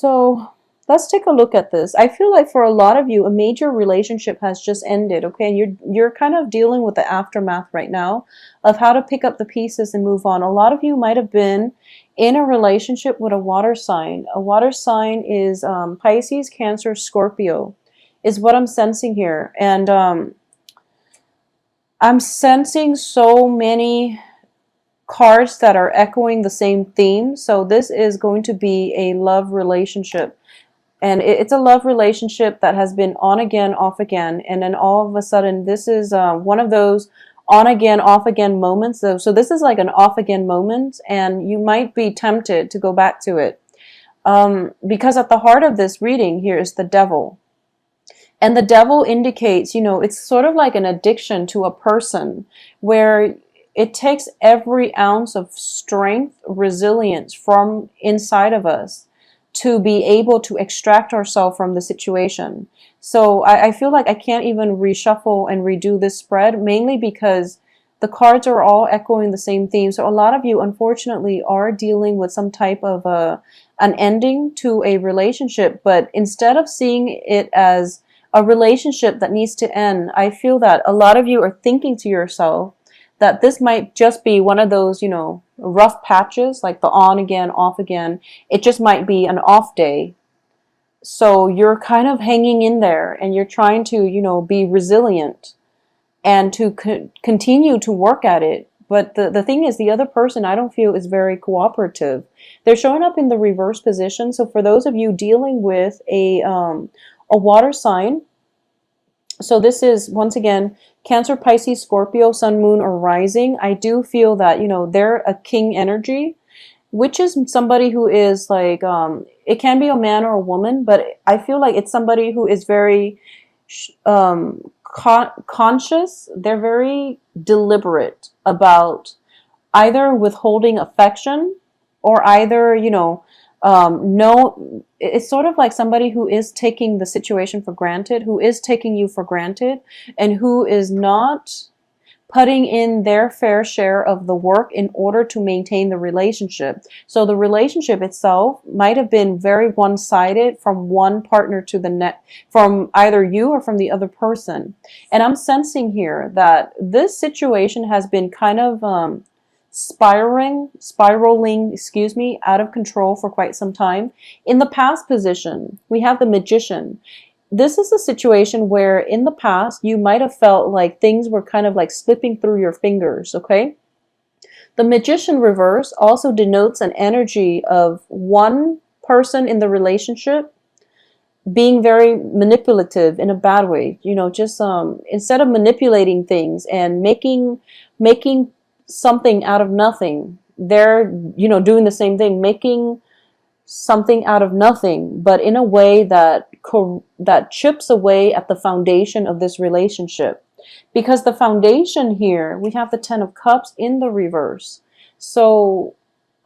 So let's take a look at this. I feel like for a lot of you, a major relationship has just ended, okay? And you're kind of dealing with the aftermath right now of how to pick up the pieces and move on. A lot of you might have been in a relationship with a water sign. A water sign is Pisces, Cancer, Scorpio, is what I'm sensing here. And I'm sensing so many cards that are echoing the same theme. So this is going to be a love relationship. And it's a love relationship that has been on again, off again. And then all of a sudden, this is one of those on again, off again moments. So this is like an off again moment, and you might be tempted to go back to it. Because at the heart of this reading here is the devil. And the devil indicates, it's sort of like an addiction to a person where it takes every ounce of strength, resilience from inside of us to be able to extract ourselves from the situation. So I feel like I can't even reshuffle and redo this spread, mainly because the cards are all echoing the same theme. So a lot of you, unfortunately, are dealing with some type of an ending to a relationship. But instead of seeing it as a relationship that needs to end, I feel that a lot of you are thinking to yourself that this might just be one of those, rough patches, like the on again, off again. It just might be an off day. So you're kind of hanging in there and you're trying to, be resilient and to continue to work at it. But the thing is, the other person, I don't feel, is very cooperative. They're showing up in the reverse position. So for those of you dealing with a water sign, so this is, once again, Cancer, Pisces, Scorpio, Sun, Moon, or Rising. I do feel that, they're a king energy, which is somebody who is like, it can be a man or a woman, but I feel like it's somebody who is very conscious. They're very deliberate about either withholding affection or either, no, it's sort of like somebody who is taking the situation for granted, who is taking you for granted, and who is not putting in their fair share of the work in order to maintain the relationship. So the relationship itself might have been very one-sided from one partner to the next, from either you or from the other person. And I'm sensing here that this situation has been kind of spiraling, out of control for quite some time. In the past position, we have the Magician. This is a situation where in the past, you might have felt like things were kind of like slipping through your fingers, okay? The Magician reverse also denotes an energy of one person in the relationship being very manipulative in a bad way, just instead of manipulating things and making something out of nothing, they're doing the same thing, making something out of nothing, but in a way that chips away at the foundation of this relationship. Because the foundation here, we have the Ten of Cups in the reverse. So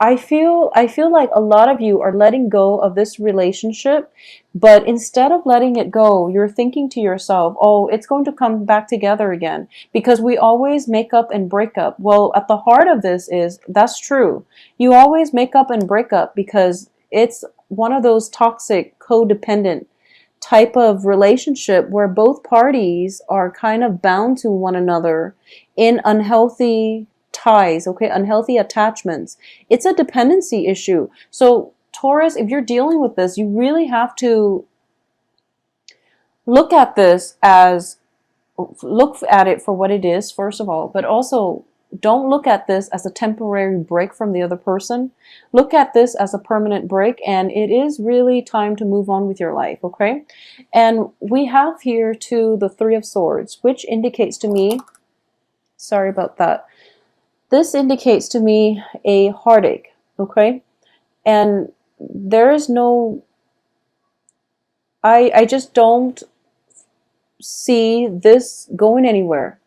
I feel like a lot of you are letting go of this relationship, but instead of letting it go, you're thinking to yourself, oh, it's going to come back together again, because we always make up and break up. Well, at the heart of this is, that's true. You always make up and break up because it's one of those toxic, codependent type of relationship where both parties are kind of bound to one another in unhealthy ties, okay, unhealthy attachments. It's a dependency issue. So Taurus, if you're dealing with this, you really have to look at it for what it is, first of all, but also don't look at this as a temporary break from the other person. Look at this as a permanent break, and it is really time to move on with your life, okay? And we have here too the Three of Swords, which indicates to me, sorry about that, this indicates to me a heartache, okay? And there is no, I just don't see this going anywhere.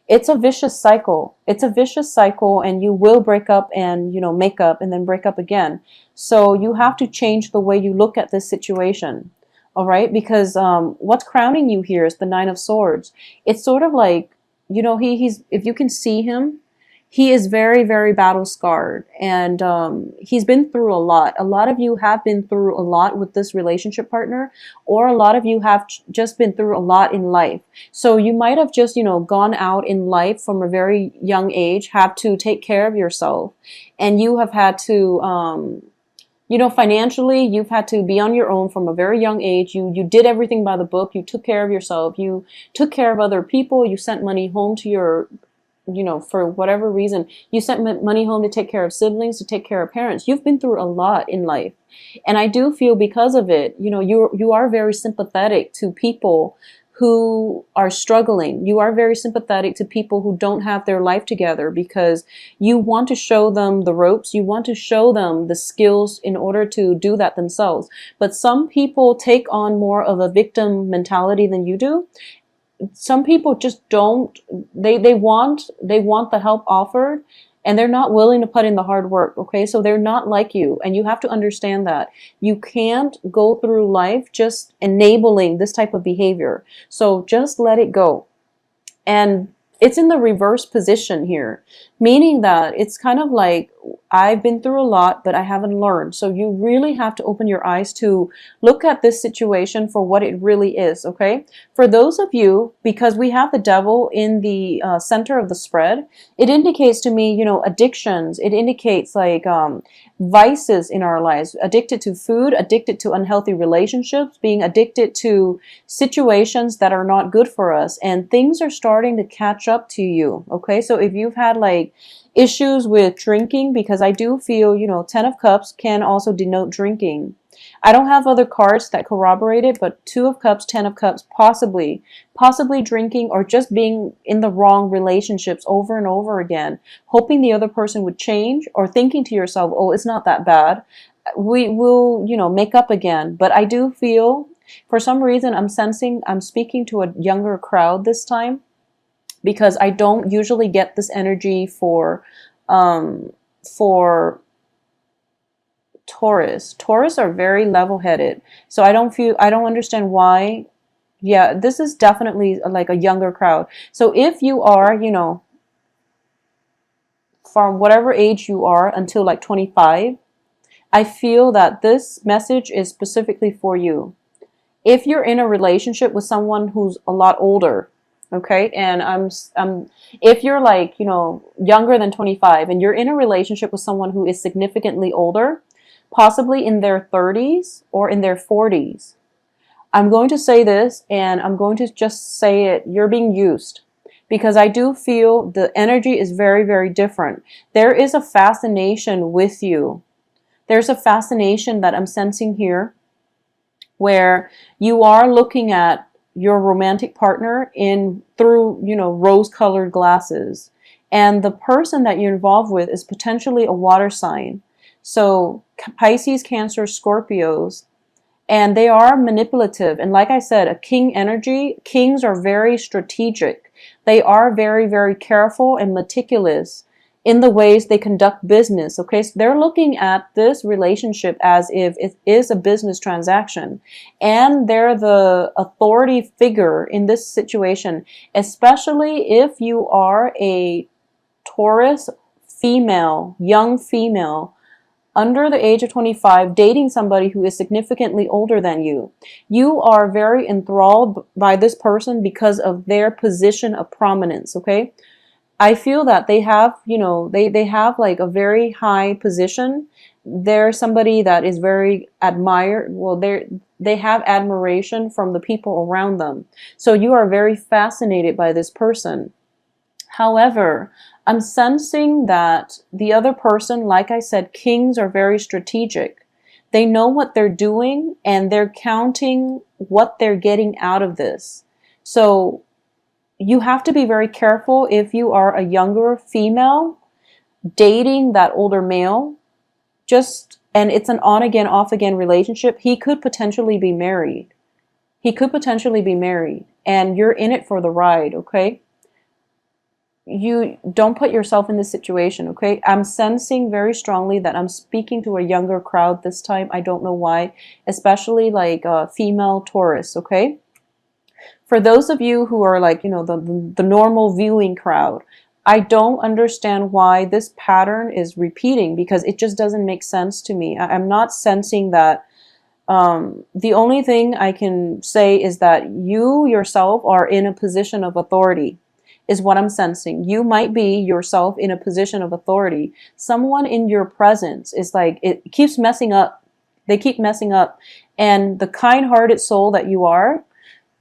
It's a vicious cycle. It's a vicious cycle, and you will break up and, make up and then break up again. So you have to change the way you look at this situation, all right? Because what's crowning you here is the Nine of Swords. It's sort of like, he's, if you can see him, he is very, very battle scarred, and he's been through a lot. A lot of you have been through a lot with this relationship partner, or a lot of you have just been through a lot in life. So you might have just, gone out in life from a very young age, have to take care of yourself, and you have had to, financially, you've had to be on your own from a very young age. You did everything by the book. You took care of yourself. You took care of other people. You sent money home to your, for whatever reason, you sent money home to take care of siblings, to take care of parents. You've been through a lot in life. And I do feel because of it, you are very sympathetic to people who are struggling. You are very sympathetic to people who don't have their life together, because you want to show them the ropes. You want to show them the skills in order to do that themselves. But some people take on more of a victim mentality than you do. Some people just don't, they want the help offered, and they're not willing to put in the hard work. Okay, so they're not like you, and you have to understand that you can't go through life just enabling this type of behavior. So just let it go. And it's in the reverse position here, meaning that it's kind of like, I've been through a lot, but I haven't learned. So you really have to open your eyes to look at this situation for what it really is, okay? For those of you, because we have the devil in the center of the spread, it indicates to me, addictions. It indicates like vices in our lives, addicted to food, addicted to unhealthy relationships, being addicted to situations that are not good for us. And things are starting to catch up to you, okay? So if you've had like issues with drinking, because I do feel, 10 of Cups can also denote drinking. I don't have other cards that corroborate it, but 2 of Cups, 10 of Cups, possibly drinking, or just being in the wrong relationships over and over again, hoping the other person would change, or thinking to yourself, oh, it's not that bad. We will, make up again. But I do feel, for some reason, I'm speaking to a younger crowd this time, because I don't usually get this energy for Taurus. Taurus are very level-headed. So I don't understand why. Yeah, this is definitely like a younger crowd. So if you are, from whatever age you are until like 25, I feel that this message is specifically for you. If you're in a relationship with someone who's a lot older, okay, and if you're like, younger than 25, and you're in a relationship with someone who is significantly older, possibly in their 30s or in their 40s, I'm going to say this, and I'm going to just say it, you're being used. Because I do feel the energy is very, very different. There is a fascination with you. There's a fascination that I'm sensing here, where you are looking at your romantic partner through, rose-colored glasses. And the person that you're involved with is potentially a water sign. So Pisces, Cancer, Scorpios, and they are manipulative. And like I said, a king energy, kings are very strategic. They are very, very careful and meticulous in the ways they conduct business. Okay, so they're looking at this relationship as if it is a business transaction, and they're the authority figure in this situation, especially if you are a Taurus female, young female, under the age of 25, dating somebody who is significantly older than you. You are very enthralled by this person because of their position of prominence, okay? I feel that they have, they have like a very high position. They're somebody that is very admired. Well, they have admiration from the people around them. So you are very fascinated by this person. However, I'm sensing that the other person, like I said, kings are very strategic. They know what they're doing, and they're counting what they're getting out of this. So you have to be very careful if you are a younger female dating that older male. And it's an on again, off again relationship. He could potentially be married. And you're in it for the ride, okay? You don't put yourself in this situation, okay? I'm sensing very strongly that I'm speaking to a younger crowd this time. I don't know why, especially like female Taurus, okay? For those of you who are like, the normal viewing crowd, I don't understand why this pattern is repeating, because it just doesn't make sense to me. I'm not sensing that. The only thing I can say is that you yourself are in a position of authority, is what I'm sensing. You might be yourself in a position of authority. Someone in your presence is like, it keeps messing up. They keep messing up. And the kind-hearted soul that you are,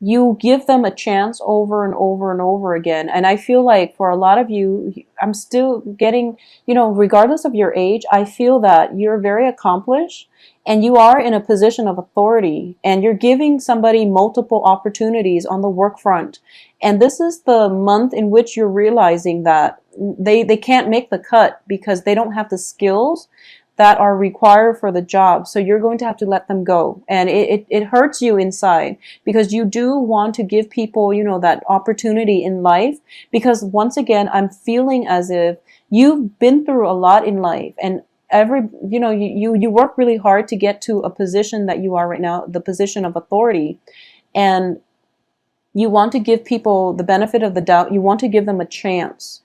you give them a chance over and over and over again. And I feel like for a lot of you, I'm still getting, regardless of your age, I feel that you're very accomplished and you are in a position of authority and you're giving somebody multiple opportunities on the work front. And this is the month in which you're realizing that they can't make the cut because they don't have the skills that are required for the job. So you're going to have to let them go. And it hurts you inside because you do want to give people, that opportunity in life. Because once again, I'm feeling as if you've been through a lot in life and you work really hard to get to a position that you are right now, the position of authority. And you want to give people the benefit of the doubt. You want to give them a chance.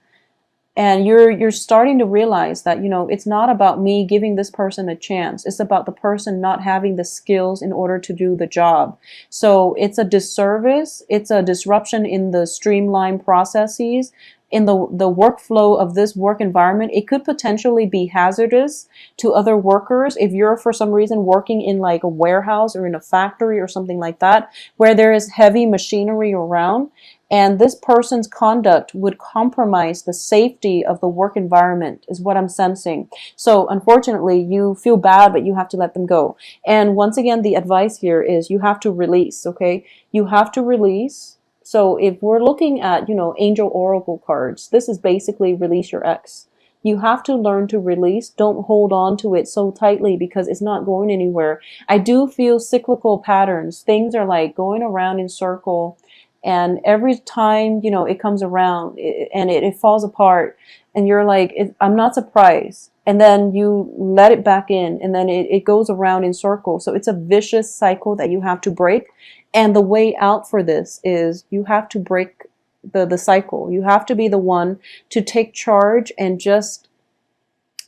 And you're starting to realize that, it's not about me giving this person a chance. It's about the person not having the skills in order to do the job. So it's a disservice. It's a disruption in the streamlined processes, in the workflow of this work environment. It could potentially be hazardous to other workers if you're for some reason working in like a warehouse or in a factory or something like that, where there is heavy machinery around. And this person's conduct would compromise the safety of the work environment, is what I'm sensing. So unfortunately, you feel bad, but you have to let them go. And once again, the advice here is you have to release, okay? You have to release. So if we're looking at, angel oracle cards, this is basically release your ex. You have to learn to release. Don't hold on to it so tightly because it's not going anywhere. I do feel cyclical patterns. Things are like going around in circle. And every time, it comes around and it falls apart and you're like, I'm not surprised. And then you let it back in and then it goes around in circles. So it's a vicious cycle that you have to break. And the way out for this is you have to break the cycle. You have to be the one to take charge and just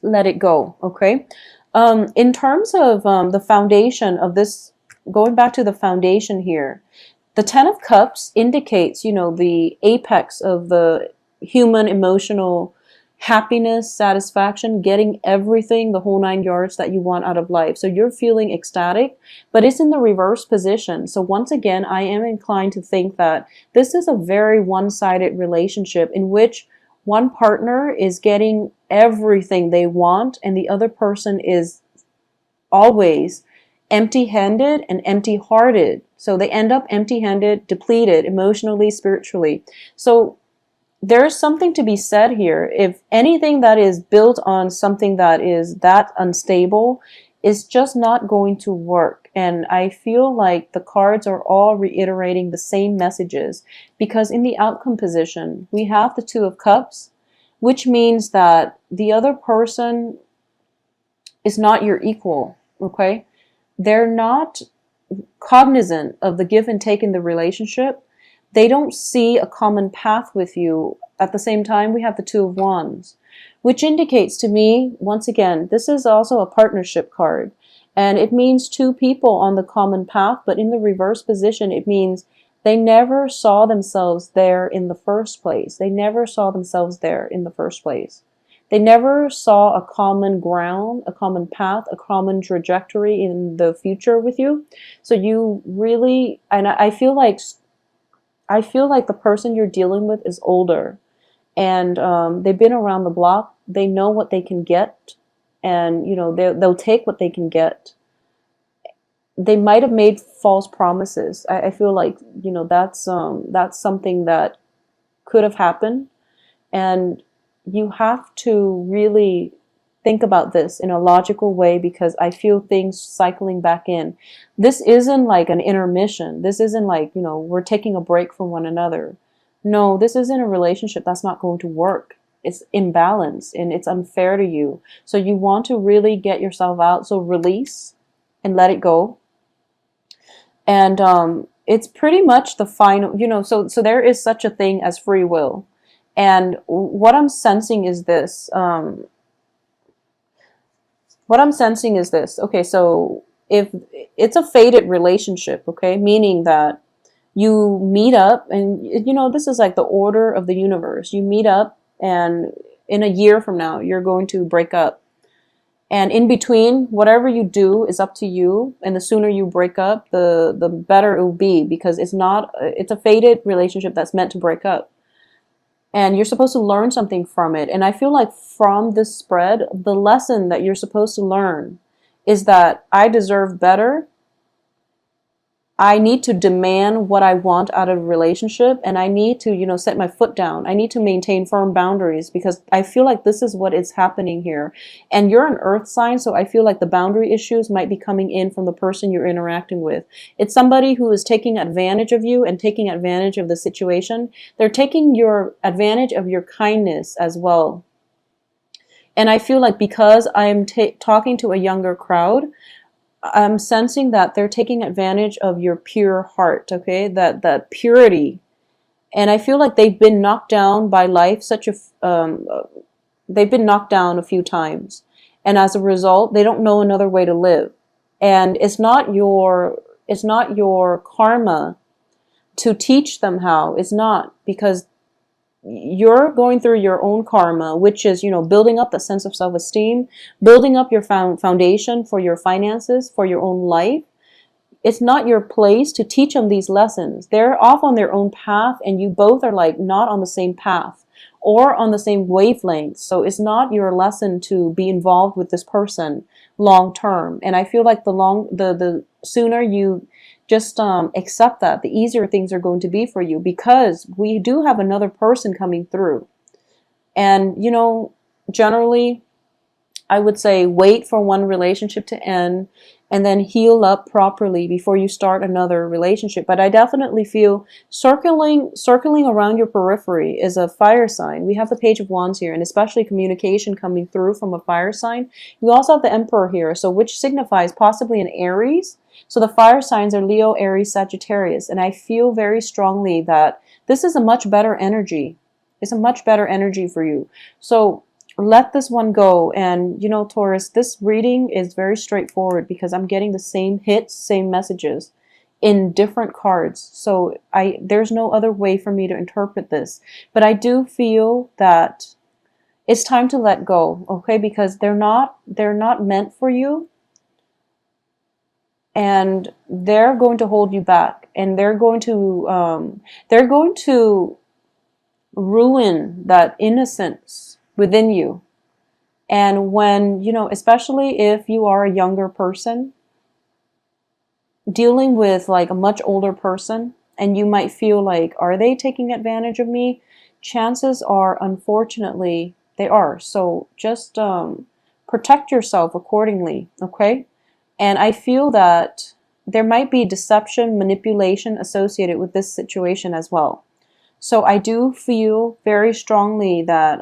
let it go. Okay. In terms of the foundation of this, going back to the foundation here, the Ten of Cups indicates, the apex of the human emotional happiness, satisfaction, getting everything, the whole 9 yards that you want out of life. So you're feeling ecstatic, but it's in the reverse position. So once again, I am inclined to think that this is a very one-sided relationship in which one partner is getting everything they want and the other person is always empty-handed and empty-hearted. So they end up empty-handed, depleted emotionally, spiritually. So there's something to be said here. If anything that is built on something that is that unstable is just not going to work. And I feel like the cards are all reiterating the same messages because in the outcome position, we have the Two of Cups, which means that the other person is not your equal, okay? They're not cognizant of the give and take in the relationship. They don't see a common path with you. At the same time, we have the Two of Wands, which indicates to me, once again, this is also a partnership card. And it means two people on the common path, but in the reverse position, it means they never saw themselves there in the first place. They never saw themselves there in the first place. They never saw a common ground, a common path, a common trajectory in the future with you. So you really, and I feel like the person you're dealing with is older, and they've been around the block. They know what they can get, and they'll take what they can get. They might have made false promises. I feel like that's something that could have happened, and you have to really think about this in a logical way because I feel things cycling back in. This isn't like an intermission. This isn't like, we're taking a break from one another. No, this isn't a relationship that's not going to work. It's imbalanced and it's unfair to you. So you want to really get yourself out. So release and let it go. And it's pretty much the final, so there is such a thing as free will. And what I'm sensing is this. What I'm sensing is this. Okay, so if it's a fated relationship, okay, meaning that you meet up and this is like the order of the universe. You meet up and in a year from now you're going to break up. And in between, whatever you do is up to you. And the sooner you break up, the better it will be, because it's a fated relationship that's meant to break up. And you're supposed to learn something from it. And I feel like from this spread, the lesson that you're supposed to learn is that I deserve better. I need to demand what I want out of a relationship, and I need to, set my foot down. I need to maintain firm boundaries, because I feel like this is what is happening here. And you're an earth sign, so I feel like the boundary issues might be coming in from the person you're interacting with. It's somebody who is taking advantage of you and taking advantage of the situation. They're taking your advantage of your kindness as well. And I feel like because I'm talking to a younger crowd, I'm sensing that they're taking advantage of your pure heart, okay? That purity. And I feel like they've been knocked down by life they've been knocked down a few times. And as a result, they don't know another way to live. And it's not your karma to teach them how. It's not, because you're going through your own karma, which is, building up the sense of self-esteem, building up your foundation for your finances, for your own life. It's not your place to teach them these lessons. They're off on their own path, and you both are like not on the same path or on the same wavelength. So it's not your lesson to be involved with this person long term. And I feel like the sooner you just accept that, the easier things are going to be for you, because we do have another person coming through. And, generally, I would say wait for one relationship to end and then heal up properly before you start another relationship. But I definitely feel circling around your periphery is a fire sign. We have the Page of Wands here, and especially communication coming through from a fire sign. You also have the Emperor here, so which signifies possibly an Aries. So the fire signs are Leo, Aries, Sagittarius. And I feel very strongly that this is a much better energy. It's a much better energy for you. So let this one go. And, Taurus, this reading is very straightforward, because I'm getting the same hits, same messages in different cards. So there's no other way for me to interpret this. But I do feel that it's time to let go, okay? Because they're not meant for you. And they're going to hold you back, and they're going to ruin that innocence within you. And when, especially if you are a younger person dealing with like a much older person, and you might feel like, are they taking advantage of me? Chances are, unfortunately, they are. So just protect yourself accordingly, okay? And I feel that there might be deception, manipulation associated with this situation as well. So I do feel very strongly that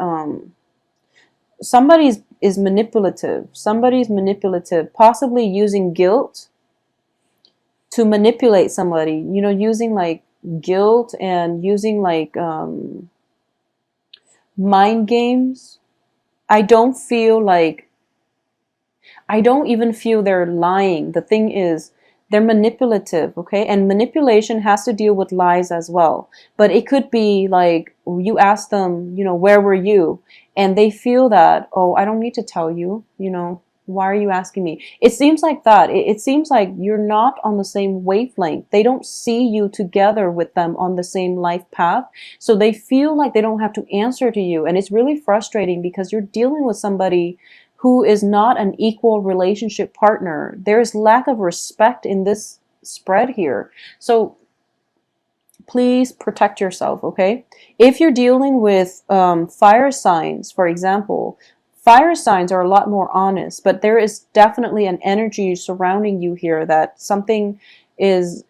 somebody is manipulative. Somebody's manipulative, possibly using guilt to manipulate somebody. Using like guilt and using like mind games. I don't even feel they're lying. The thing is, they're manipulative, okay? And manipulation has to deal with lies as well. But it could be like, you ask them, where were you? And they feel that, oh, I don't need to tell you, why are you asking me? It seems like that. It seems like you're not on the same wavelength. They don't see you together with them on the same life path. So they feel like they don't have to answer to you. And it's really frustrating, because you're dealing with somebody who is not an equal relationship partner. There's lack of respect in this spread here. So please protect yourself, okay? If you're dealing with fire signs, for example, fire signs are a lot more honest, but there is definitely an energy surrounding you here that something is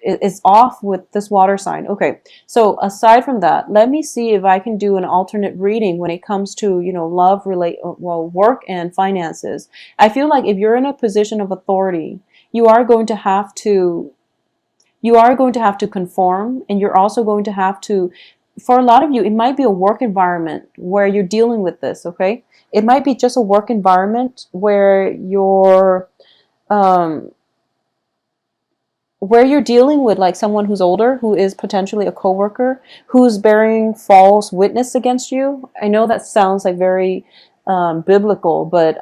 off with this water sign. Okay, so aside from that, let me see if I can do an alternate reading when it comes to, love, work and finances. I feel like if you're in a position of authority, you are going to have to conform, and you're also going to have to for a lot of you, it might be a work environment where you're dealing with this, okay? It might be just a work environment um, where you're dealing with like someone who's older, who is potentially a coworker, who's bearing false witness against you. I know that sounds like very biblical, but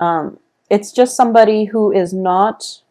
it's just somebody who is not